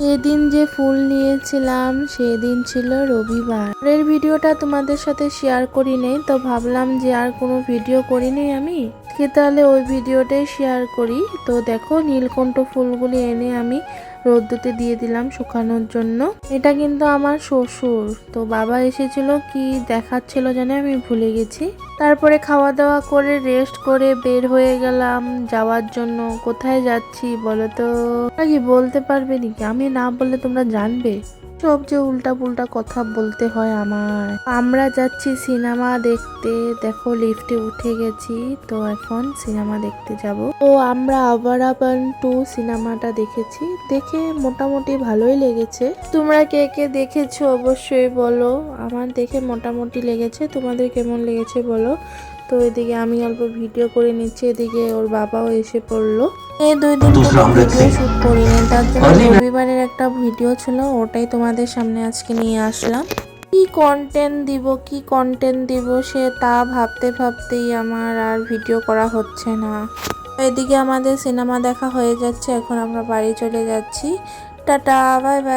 সেদিন যে ফুল নিয়েছিলাম সেদিন ছিল রবিবার। এর ভিডিওটা তোমাদের সাথে শেয়ার করি নেই, তো ভাবলাম যে আর কোনো ভিডিও করিনি আমি, তাহলে ওই ভিডিওটাই শেয়ার করি। তো দেখো নীলকণ্ঠ ফুলগুলি এনে আমি রোদ্দুতে দিয়ে দিলাম শুকানোর জন্য। এটা কিন্তু আমার শ্বশুর, তো বাবা এসেছিল কি দেখাচ্ছিল জানে আমি ভুলে গেছি। তারপরে খাওয়া দাওয়া করে রেস্ট করে বের হয়ে গেলাম যাওয়ার জন্য। কোথায় যাচ্ছি বলো তো? কি বলতে পারবে নাকি? আমি না বললে তোমরা জানবে? সব যে উল্টা পুল্টা কথা বলতে হয় আমার। আমরা যাচ্ছি সিনেমা দেখতে। দেখো লিফটে উঠে গেছি, তো এখন সিনেমা দেখতে যাব। তো আমরা আবার 2 সিনেমাটা দেখেছি, দেখে মোটামুটি ভালোই লেগেছে। তোমরা কে কে দেখেছো অবশ্যই বলো। আমার দেখে মোটামুটি লেগেছে, তোমাদের কেমন লেগেছে বলো। তো এদিকে আমি অল্প ভিডিও করে নিচ্ছি, এদিকে ওর বাবাও এসে পড়লো। এই 2 দিন কোনো ভিডিও শুট করিনি, তার জন্য রবিবারের একটা ভিডিও ছিল, ওটাই তোমাদের সামনে আজকে নিয়ে আসলাম। কি কন্টেন্ট দিব সে তা ভাবতে ভাবতেই আমার আর ভিডিও করা হচ্ছে না। এদিকে আমাদের সিনেমা দেখা হয়ে যাচ্ছে, এখন আমরা বাড়ি চলে যাচ্ছি। Tata, bye bye.